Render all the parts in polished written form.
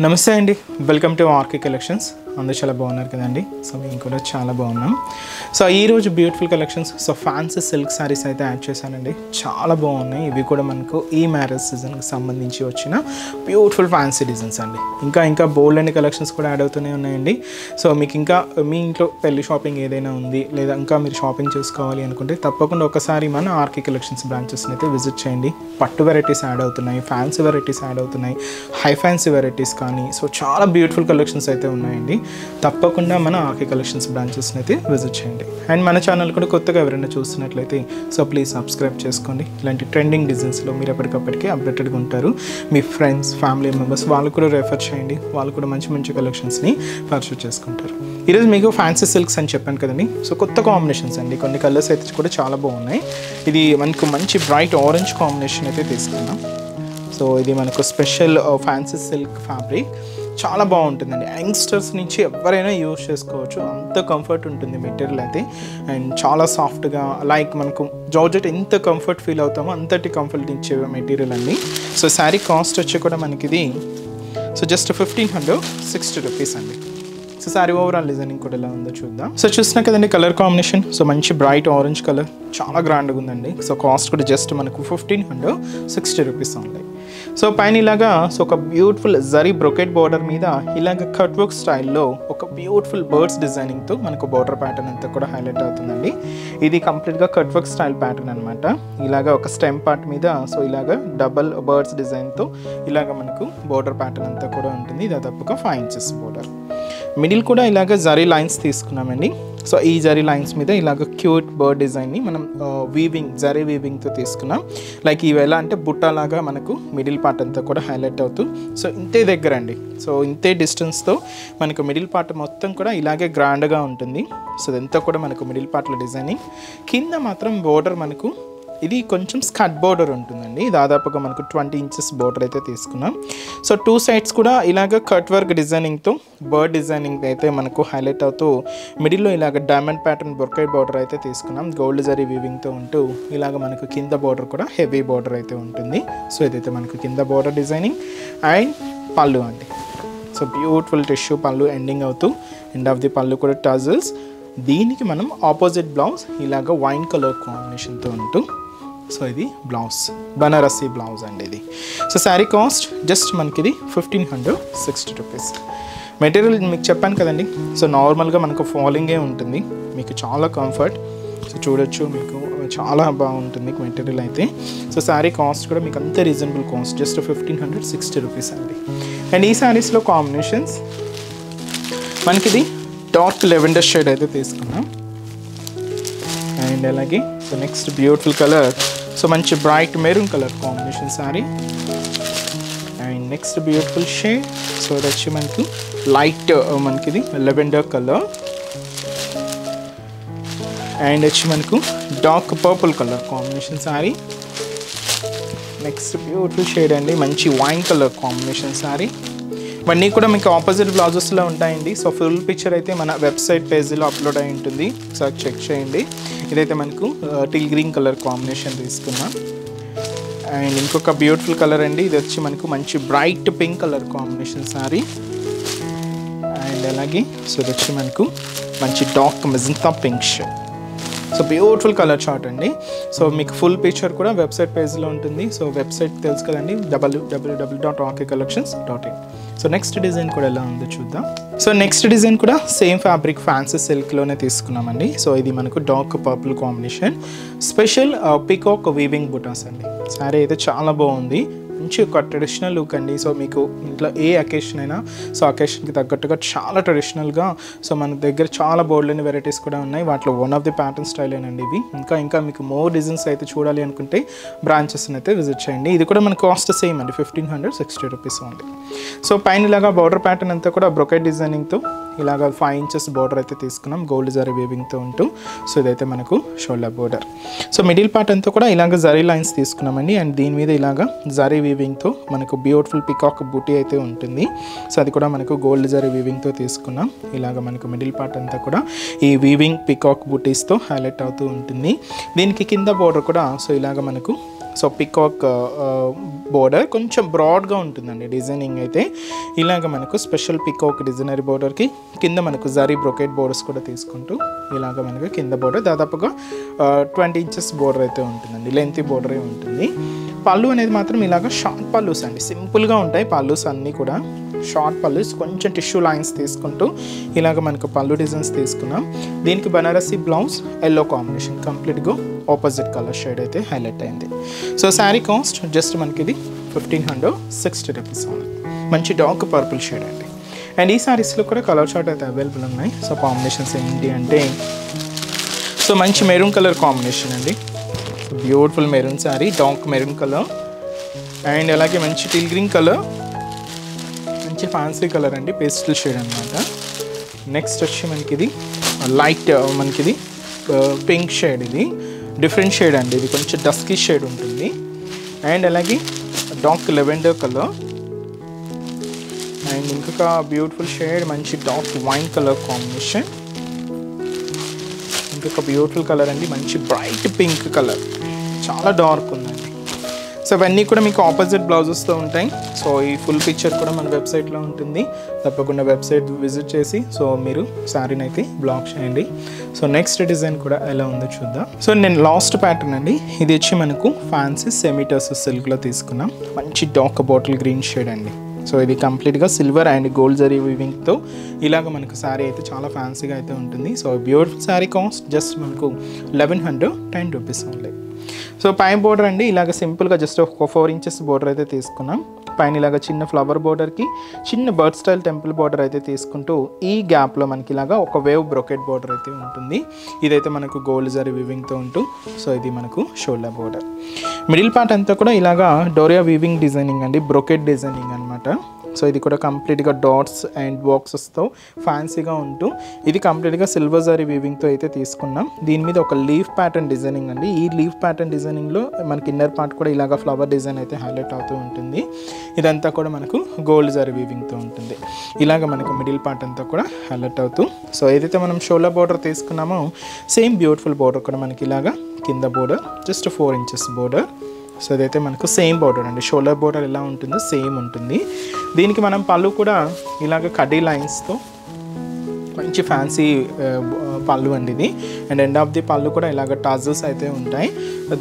నమస్తే అండి, welcome to RK collections. అందరూ చాలా బాగున్నారు కదండి. సో మేము కూడా చాలా బాగున్నాం. సో ఈరోజు beautiful collections, so fancy silk saris అయితే యాడ్ చేశానండి. చాలా బాగున్నాయి. ఇవి కూడా మనకు ఈ మ్యారేజ్ సీజన్కి సంబంధించి వచ్చిన బ్యూటిఫుల్ ఫ్యాన్సీ డిజైన్స్ అండి. ఇంకా బోల్డ్ అండ్ కలెక్షన్స్ కూడా యాడ్ అవుతూనే ఉన్నాయండి. సో మీకు ఇంకా మీ ఇంట్లో పెళ్లి షాపింగ్ ఏదైనా ఉంది, లేదా ఇంకా మీరు షాపింగ్ చేసుకోవాలి అనుకుంటే తప్పకుండా ఒకసారి మన ఆర్కే కలెక్షన్స్ బ్రాంచెస్ని అయితే విజిట్ చేయండి. పట్టు వెరైటీస్ యాడ్ అవుతున్నాయి, ఫ్యాన్సీ వెరైటీస్ యాడ్ అవుతున్నాయి, హై ఫ్యాన్సీ వెరైటీస్ కానీ, సో చాలా బ్యూటిఫుల్ కలెక్షన్స్ అయితే ఉన్నాయండి. తప్పకుండా మన ఆర్కే కలెక్షన్స్ బ్రాంచెస్ని అయితే విజిట్ చేయండి. అండ్ మన ఛానల్ కూడా కొత్తగా ఎవరైనా చూస్తున్నట్లయితే సో ప్లీజ్ సబ్స్క్రైబ్ చేసుకోండి. ఇలాంటి ట్రెండింగ్ డిజైన్స్లో మీరు ఎప్పటికప్పటికీ అప్డేటెడ్గా ఉంటారు. మీ ఫ్రెండ్స్, ఫ్యామిలీ మెంబర్స్ వాళ్ళు కూడా రెఫర్ చేయండి. వాళ్ళు కూడా మంచి మంచి కలెక్షన్స్ని పర్చేస్ చేసుకుంటారు. ఈరోజు మీకు ఫ్యాన్సీ సిల్క్స్ అని చెప్పాను కదండి. సో కొత్త కాంబినేషన్స్ అండి. కొన్ని కలర్స్ అయితే కూడా చాలా బాగున్నాయి. ఇది మనకు మంచి బ్రైట్ ఆరెంజ్ కాంబినేషన్ అయితే తీసుకున్నాం. సో ఇది మనకు స్పెషల్ ఫ్యాన్సీ సిల్క్ ఫ్యాబ్రిక్. చాలా బాగుంటుందండి. యంగ్స్టర్స్ నుంచి ఎవరైనా యూజ్ చేసుకోవచ్చు. అంత కంఫర్ట్ ఉంటుంది మెటీరియల్ అయితే. అండ్ చాలా సాఫ్ట్గా, లైక్ మనకు జార్జెట్ ఎంత కంఫర్ట్ ఫీల్ అవుతామో అంతటి కంఫర్ట్ ఇచ్చే మెటీరియల్ అండి. సో శారీ కాస్ట్ వచ్చి కూడా మనకి ఇది సో జస్ట్ 1560 రూపీస్ అండి. సో శారీ ఓవరాల్ డిజైనింగ్ కూడా ఎలా ఉందో చూద్దాం. సో చూసినా కదండి కలర్ కాంబినేషన్. సో మంచి బ్రైట్ ఆరెంజ్ కలర్, చాలా గ్రాండ్గా ఉందండి. సో కాస్ట్ కూడా జస్ట్ మనకు 1560 రూపీస్ ఉంది. సో పైన ఇలాగా సో ఒక బ్యూటిఫుల్ జరీ బ్రొకెట్ బార్డర్ మీద ఇలాగ కట్ వర్క్ స్టైల్లో ఒక బ్యూటిఫుల్ బర్డ్స్ డిజైనింగ్తో మనకు బార్డర్ ప్యాటర్న్ అంతా కూడా హైలైట్ అవుతుందండి. ఇది కంప్లీట్గా కట్ వర్క్ స్టైల్ ప్యాటర్న్ అనమాట. ఇలాగ ఒక స్టెమ్ పార్ట్ మీద సో ఇలాగ డబల్ బర్డ్స్ డిజైన్తో ఇలాగ మనకు బార్డర్ ప్యాటర్న్ అంతా కూడా ఉంటుంది. దాదాపుగా 5 inches బార్డర్. మిడిల్ కూడా ఇలాగ జరీ లైన్స్ తీసుకున్నామండి. సో ఈ జరీ లైన్స్ మీద ఇలాగ క్యూట్ బర్డ్ డిజైన్ని మనం జరీ వీవింగ్తో తీసుకున్నాం. లైక్ ఇవి ఎలా అంటే బుట్టలాగా మనకు మిడిల్ పార్ట్ అంతా కూడా హైలైట్ అవుతూ సో ఇంతే దగ్గర అండి. సో ఇంతే డిస్టెన్స్తో మనకు మిడిల్ పార్ట్ మొత్తం కూడా ఇలాగే గ్రాండ్గా ఉంటుంది. సో ఇదంతా కూడా మనకు మిడిల్ పార్ట్లో డిజైనింగ్. కింద మాత్రం బోర్డర్ మనకు ఇది కొంచెం స్కట్ బోర్డర్ ఉంటుందండి. దాదాపుగా మనకు 20 inches బోర్డర్ అయితే తీసుకున్నాం. సో 2 sides కూడా ఇలాగ కట్ వర్క్ డిజైనింగ్తో బర్డ్ డిజైనింగ్ అయితే మనకు హైలైట్ అవుతూ మిడిల్లో ఇలాగ డైమండ్ ప్యాటర్న్ బొర్కై బోర్డర్ అయితే తీసుకున్నాం. గోల్డ్ జరీ వీవింగ్తో ఉంటూ ఇలాగ మనకు కింద బోర్డర్ కూడా హెవీ బోర్డర్ అయితే ఉంటుంది. సో ఇదైతే మనకు కింద బోర్డర్ డిజైనింగ్. అండ్ పళ్ళు అండి. సో బ్యూటిఫుల్ టిష్యూ పళ్ళు ఎండింగ్ అవుతూ ఎండ్ ఆఫ్ ది పళ్ళు కూడా టజల్స్. దీనికి మనం ఆపోజిట్ బ్లౌజ్ ఇలాగ వైన్ కలర్ కాంబినేషన్తో ఉంటూ సో ఇది బ్లౌజ్, బనారసీ బ్లౌజ్ అండి ఇది. సో శారీ కాస్ట్ జస్ట్ మనకి ఇది 1560 రూపీస్. మెటీరియల్ మీకు చెప్పాను కదండి. సో నార్మల్గా మనకు ఫాలింగే ఉంటుంది, మీకు చాలా కంఫర్ట్. సో చూడొచ్చు, మీకు చాలా బాగుంటుంది మెటీరియల్ అయితే. సో శారీ కాస్ట్ కూడా మీకు అంతే రీజనబుల్ కాస్ట్, జస్ట్ 1560 రూపీస్ అండి. అండ్ ఈ శారీస్లో కాంబినేషన్స్ మనకి ఇది డార్క్ లెవెండర్ షేడ్ అయితే తీసుకున్నాం. అండ్ అలాగే so next beautiful colour, so మంచి bright maroon colour combination sari. And next beautiful shade, so ఇది వచ్చి మనకి లైట్ మనకి ఇది లెవెండర్ కలర్. అండ్ వచ్చి మనకు dark purple colour combination sari. Next beautiful shade అండి, మంచి వైన్ కలర్ కాంబినేషన్ శారీ. ఇవన్నీ కూడా మీకు ఆపోజిట్ బ్లౌజెస్లో ఉంటాయండి. సో ఫుల్ పిక్చర్ అయితే మన వెబ్సైట్ పేజీలో అప్లోడ్ అయి ఉంటుంది, ఒకసారి చెక్ చేయండి. ఇదైతే మనకు టీల్ గ్రీన్ కలర్ కాంబినేషన్ తీసుకున్నాం. అండ్ ఇంకొక బ్యూటిఫుల్ కలర్ అండి, ఇది వచ్చి మనకు మంచి bright pink colour combination sari. And అలాగే సో ఇది వచ్చి మనకు మంచి dark magenta pink shade. So beautiful colour chart అండి. సో మీకు ఫుల్ పిక్చర్ కూడా వెబ్సైట్ పేజ్లో ఉంటుంది. సో వెబ్సైట్ తెలుసు కదండి, www.rkcollections.in. సో నెక్స్ట్ డిజైన్ కూడా ఎలా ఉందో చూద్దాం. సో నెక్స్ట్ డిజైన్ కూడా సేమ్ ఫ్యాబ్రిక్ ఫ్యాన్సీ సిల్క్లోనే తీసుకున్నామండి. సో ఇది మనకు dark purple combination, special peacock weaving బుటాస్ అండి. శారీ అయితే చాలా బాగుంది, మంచి ఒక ట్రెడిషనల్ లుక్ అండి. సో మీకు ఇంట్లో ఏ అకేషన్ అయినా సో అకేషన్కి తగ్గట్టుగా చాలా ట్రెడిషనల్గా సో మన దగ్గర చాలా బోల్డ్ వెరైటీస్ కూడా ఉన్నాయి. వాటిలో one of the pattern style అండి ఇవి. ఇంకా మీకు మోర్ డిజైన్స్ అయితే చూడాలి అనుకుంటే బ్రాంచెస్ని అయితే విజిట్ చేయండి. ఇది కూడా మన కాస్ట్ సేమ్ అండి, 1560 రూపీస్ ఉంది. సో పైన ఇలాగా బార్డర్ ప్యాటర్న్ అంతా కూడా బ్రొకెట్ డిజైనింగ్తో ఇలాగ 5 inches బార్డర్ అయితే తీసుకున్నాం, గోల్డ్ జరీ వీవింగ్తో ఉంటూ. సో ఇదైతే మనకు shoulder border. So middle part అంతా కూడా ఇలాగ జరీ లైన్స్ తీసుకున్నామండి. అండ్ దీని మీద ఇలాగ జరీ వీవింగ్తో మనకు బ్యూటిఫుల్ పికాక్ బూటీ అయితే ఉంటుంది. సో అది కూడా మనకు గోల్డ్ జరీ వీవింగ్తో తీసుకున్నాం. ఇలాగ మనకు మిడిల్ పార్ట్ అంతా కూడా ఈ వీవింగ్ పికాక్ బూటీస్తో హైలైట్ అవుతూ ఉంటుంది. దీనికి కింద బోర్డర్ కూడా సో ఇలాగ మనకు సో పికాక్ బోర్డర్ కొంచెం బ్రాడ్గా ఉంటుందండి డిజైనింగ్ అయితే. ఇలాగ మనకు స్పెషల్ పికాక్ డిజైనరీ బోర్డర్కి కింద మనకు జరీ బ్రొకెట్ బోర్డర్స్ కూడా తీసుకుంటూ ఇలాగ మనకు కింద బోర్డర్ దాదాపుగా 20 ఇంచెస్ బోర్డర్ అయితే ఉంటుందండి, లెంతీ బోర్డరే ఉంటుంది. పళ్ళు అనేది మాత్రం ఇలాగ షార్ట్ పళ్ళుస్ అండి, సింపుల్గా ఉంటాయి పళ్ళుస్ అన్నీ కూడా. షార్ట్ పళ్ళుస్ కొంచెం టిష్యూ లైన్స్ తీసుకుంటూ ఇలాగ మనకు పళ్ళు డిజైన్స్ తీసుకున్నాం. దీనికి బనారసి బ్లౌజ్ ఎల్లో కాంబినేషన్ కంప్లీట్గా ఆపోజిట్ కలర్ షేడ్ అయితే హైలైట్ అయింది. సో శారీ కాస్ట్ జస్ట్ మనకి ఇది 1560 రూపీస్ ఉంది. మంచి డార్క్ పర్పుల్ షేడ్ అండి. అండ్ ఈ శారీస్లో కూడా కలర్ చార్ట్ అయితే అవైలబుల్ ఉన్నాయి. సో కాంబినేషన్స్ ఏంటి అంటే సో మంచి మెరూన్ కలర్ కాంబినేషన్ అండి, beautiful maroon sari, dark maroon colour. And అలాగే మంచి టీల్ గ్రీన్ కలర్, మంచి ఫ్యాన్సీ కలర్ అండి, పేస్టల్ షేడ్ అనమాట. నెక్స్ట్ వచ్చి మనకి ఇది లైట్ మనకిది పింక్ షేడ్, ఇది డిఫరెంట్ షేడ్ అండి, ఇది కొంచెం డస్కీ షేడ్ ఉంటుంది. అండ్ అలాగే డార్క్ లెవెండర్ కలర్. అండ్ ఇంకొక బ్యూటిఫుల్ షేడ్ మంచి డార్క్ వైన్ కలర్ కాంబినేషన్. ఇంకొక బ్యూటిఫుల్ కలర్ అండి, మంచి బ్రైట్ పింక్ కలర్, చాలా డార్క్ ఉందండి. సో ఇవన్నీ కూడా మీకు ఆపోజిట్ బ్లౌజెస్తో ఉంటాయి. సో ఈ ఫుల్ పిక్చర్ కూడా మన వెబ్సైట్లో ఉంటుంది, తప్పకుండా వెబ్సైట్ విజిట్ చేసి సో మీరు శారీని అయితే బ్లాక్ చేయండి. సో నెక్స్ట్ డిజైన్ కూడా ఎలా ఉందో చూద్దాం. సో నేను లాస్ట్ ప్యాటర్న్ అండి, ఇది వచ్చి మనకు ఫ్యాన్సీ సెమీటర్స్ సిల్క్లో తీసుకున్నాం. మంచి డార్క్ బాటిల్ గ్రీన్ షేడ్ అండి. సో ఇది కంప్లీట్గా సిల్వర్ అండ్ గోల్డ్ జరీ వీవింగ్తో ఇలాగ మనకు శారీ అయితే చాలా ఫ్యాన్సీగా అయితే ఉంటుంది. So beautiful sari cost just మనకు 1110 రూపీస్ ఓన్లీ. సో పైన బోర్డర్ అండి ఇలాగ సింపుల్గా జస్ట్ ఒక 4 ఇంచెస్ బోర్డర్ అయితే తీసుకున్నాం. పైన ఇలాగ చిన్న ఫ్లవర్ బోర్డర్కి చిన్న బర్డ్ స్టైల్ టెంపుల్ బోర్డర్ అయితే తీసుకుంటూ ఈ గ్యాప్లో మనకి ఇలాగా ఒక వేవ్ బ్రొకెట్ బోర్డర్ అయితే ఉంటుంది. ఇదైతే మనకు గోల్డ్ జరీ వీవింగ్తో ఉంటూ సో ఇది మనకు షోల్డర్ బోర్డర్. మిడిల్ పార్ట్ అంతా కూడా ఇలాగా డోరియా వీవింగ్ డిజైనింగ్ అండి, బ్రొకెట్ డిజైనింగ్ అనమాట. సో ఇది కూడా కంప్లీట్గా డాట్స్ అండ్ బాక్సెస్తో ఫ్యాన్సీగా ఉంటూ ఇది కంప్లీట్గా సిల్వర్ జరీ వీవింగ్తో అయితే తీసుకున్నాం. దీని మీద ఒక లీఫ్ ప్యాటర్న్ డిజైనింగ్ అండి. ఈ లీఫ్ ప్యాటర్న్ డిజైనింగ్లో మనకి ఇన్నర్ పార్ట్ కూడా ఇలాగ ఫ్లవర్ డిజైన్ అయితే హైలైట్ అవుతూ ఉంటుంది. ఇదంతా కూడా మనకు గోల్డ్ జరీ వీవింగ్తో ఉంటుంది. ఇలాగ మనకు మిడిల్ పార్ట్ అంతా కూడా హైలైట్ అవుతూ సో ఏదైతే మనం షోల్డర్ బోర్డర్ తీసుకున్నామో సేమ్ బ్యూటిఫుల్ బోర్డర్ కూడా మనకి ఇలాగా కింద border just 4 inches border. So ఇదైతే మనకు సేమ్ బోర్డర్ అండి, షోల్డర్ బోర్డర్ ఎలా ఉంటుందో సేమ్ ఉంటుంది. దీనికి మనం పళ్ళు కూడా ఇలాగ కడ్డీ లైన్స్తో మంచి ఫ్యాన్సీ పళ్ళు అండి ఇది. అండ్ ఎండ్ ఆఫ్ ది పళ్ళు కూడా ఇలాగ టాజల్స్ అయితే ఉంటాయి.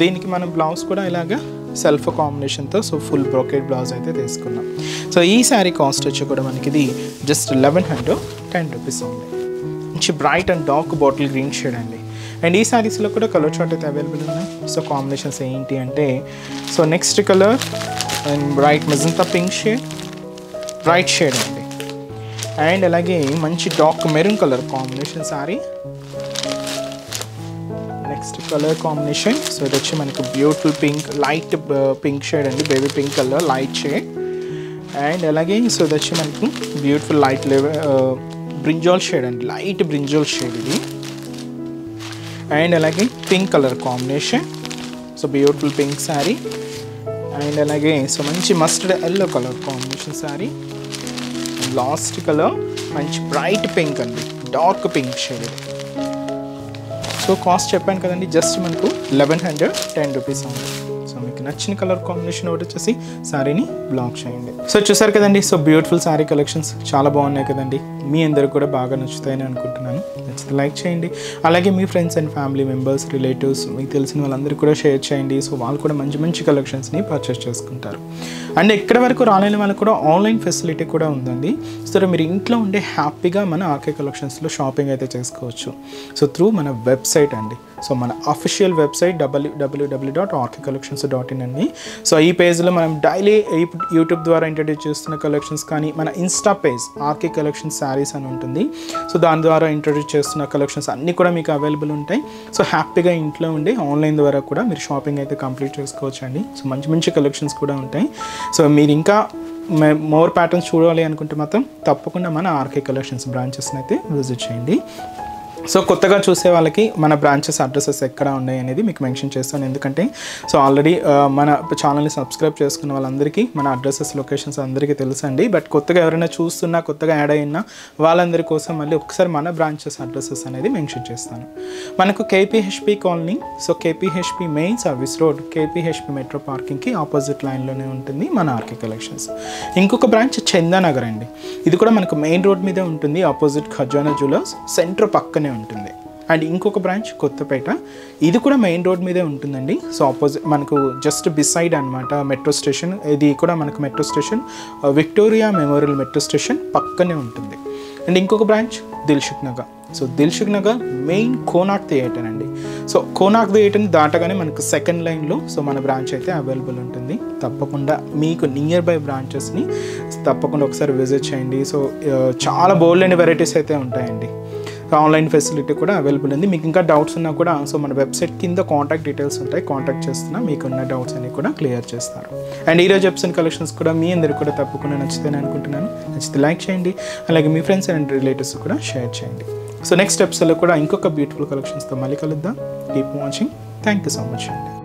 దీనికి మనం బ్లౌజ్ కూడా ఇలాగ సెల్ఫ్ కాంబినేషన్తో సో ఫుల్ బ్రోకెట్ బ్లౌజ్ అయితే తీసుకున్నాం. సో ఈ శారీ కాస్ట్ వచ్చి కూడా మనకి ఇది జస్ట్ 1110 రూపీస్ ఉంది. మంచి bright and dark bottle green shade అండి. అండ్ ఈ శారీస్లో కూడా కలర్ చార్ట్ అయితే అవైలబుల్ ఉన్నాయి. సో కాంబినేషన్స్ ఏంటి అంటే so next colour and bright magenta pink shade, bright shade అండి. అండ్ అలాగే మంచి dark maroon colour combination sari. Next colour combination so ఇది వచ్చి మనకు beautiful pink, light pink shade అండి, baby pink colour light shade. And అలాగే సో ఇది వచ్చి మనకు బ్యూటిఫుల్ లైట్ బ్రింజాల్ షేడ్ అండి, లైట్ బ్రింజాల్ షేడ్ ఇది. అండ్ అలాగే pink colour combination so beautiful pink sari. And అలాగే సో మంచి mustard yellow colour combination sari. Last colour మంచి బ్రైట్ పింక్ అండి, dark pink shade. So cost చెప్పాను కదండి జస్ట్ మనకు 1110 రూపీస్ ఉంది. సో మీకు నచ్చిన కలర్ కాంబినేషన్ ఒకటి వచ్చేసి శారీని బ్లాక్ చేయండి. సో చూసారు కదండి, సో బ్యూటిఫుల్ శారీ కలెక్షన్స్ చాలా బాగున్నాయి కదండి. మీ అందరికి కూడా బాగా నచ్చుతాయని అనుకుంటున్నాను. నచ్చితే లైక్ చేయండి. అలాగే మీ friends and family members, relatives, మీకు తెలిసిన వాళ్ళందరికీ కూడా షేర్ చేయండి. సో వాళ్ళు కూడా మంచి మంచి కలెక్షన్స్ని పర్చేస్ చేసుకుంటారు. అండ్ ఎక్కడ వరకు రాలేని వాళ్ళకి కూడా ఆన్లైన్ ఫెసిలిటీ కూడా ఉందండి. సో మీరు ఇంట్లో ఉండే హ్యాపీగా మన ఆర్కే కలెక్షన్స్లో షాపింగ్ అయితే చేసుకోవచ్చు. సో త్రూ మన వెబ్సైట్ అండి. సో మన అఫీషియల్ వెబ్సైట్ www.rkcollections.in అండి. సో ఈ పేజ్లో మనం డైలీ యూట్యూబ్ ద్వారా ఇంట్రడ్యూస్ చేస్తున్న కలెక్షన్స్ కానీ మన Insta page RK collections saris అని ఉంటుంది. సో దాని ద్వారా ఇంట్రడ్యూస్ చేస్తున్న కలెక్షన్స్ అన్నీ కూడా మీకు అవైలబుల్ ఉంటాయి. సో హ్యాపీగా ఇంట్లో ఉండి ఆన్లైన్ ద్వారా కూడా మీరు షాపింగ్ అయితే కంప్లీట్ చేసుకోవచ్చు అండి. సో మంచి మంచి కలెక్షన్స్ కూడా ఉంటాయి. సో మీరు ఇంకా మోర్ ప్యాటర్న్స్ చూడాలి అనుకుంటే మాత్రం తప్పకుండా మన ఆర్కే కలెక్షన్స్ బ్రాంచెస్ని అయితే విజిట్ చేయండి. సో కొత్తగా చూసే వాళ్ళకి మన బ్రాంచెస్ అడ్రసెస్ ఎక్కడ ఉన్నాయి అనేది మీకు మెన్షన్ చేస్తాను. ఎందుకంటే సో ఆల్రెడీ మన ఛానల్ని సబ్స్క్రైబ్ చేసుకున్న వాళ్ళందరికీ మన అడ్రసెస్ లొకేషన్స్ అందరికీ తెలుసండి. బట్ కొత్తగా ఎవరైనా చూస్తున్నా, కొత్తగా యాడ్ అయినా వాళ్ళందరి కోసం మళ్ళీ ఒకసారి మన బ్రాంచెస్ అడ్రసెస్ అనేది మెన్షన్ చేస్తాను. మనకు KPHB colony, so KPHB main service road, KPHB metro పార్కింగ్కి ఆపోజిట్ లైన్లోనే ఉంటుంది మన ఆర్కే కలెక్షన్స్. ఇంకొక బ్రాంచ్ చందానగర్ అండి. ఇది కూడా మనకు మెయిన్ రోడ్ మీదే ఉంటుంది, ఆపోజిట్ ఖజానా జ్యువెలర్స్ సెంటర్ పక్కనే ఉంటుంది. అండ్ ఇంకొక బ్రాంచ్ కొత్తపేట, ఇది కూడా మెయిన్ రోడ్ మీదే ఉంటుందండి. సో ఆపోజిట్ మనకు జస్ట్ బిసైడ్ అనమాట మెట్రో స్టేషన్. ఇది కూడా మనకు metro station Victoria memorial metro station పక్కనే ఉంటుంది. అండ్ ఇంకొక branch Dilsukh Nagar. So Dilsukh Nagar main Konark theatre అండి. సో కోనార్క్ థియేటర్ని దాటగానే మనకు సెకండ్ లైన్లో సో మన బ్రాంచ్ అయితే అవైలబుల్ ఉంటుంది. తప్పకుండా మీకు నియర్ బై బ్రాంచెస్ని తప్పకుండా ఒకసారి విజిట్ చేయండి. సో చాలా బోల్డ్ అండ్ వెరైటీస్ అయితే ఉంటాయండి. ఆన్లైన్ ఫెసిలిటీ కూడా అవైలబుల్ ఉంది. మీకు ఇంకా డౌట్స్ ఉన్నా కూడా సో మన వెబ్సైట్ కింద కాంటాక్ట్ డీటెయిల్స్ ఉంటాయి, కాంటాక్ట్ చేస్తున్నా మీకున్న డౌట్స్ అన్ని కూడా క్లియర్ చేస్తారు. అండ్ ఈరోజు ఎప్సన్ కలెక్షన్స్ కూడా మీ అందరికి కూడా తప్పకుండా నచ్చుతాయని అనుకుంటున్నాను. నచ్చితే లైక్ చేయండి, అలాగే మీ ఫ్రెండ్స్ అండ్ రిలేటివ్స్ కూడా షేర్ చేయండి. సో నెక్స్ట్ ఎపిసోడ్లో కూడా ఇంకొక బ్యూటిఫుల్ కలెక్షన్స్తో మళ్ళీ కలుద్దాం. Keep watching. Thank you so much అండి.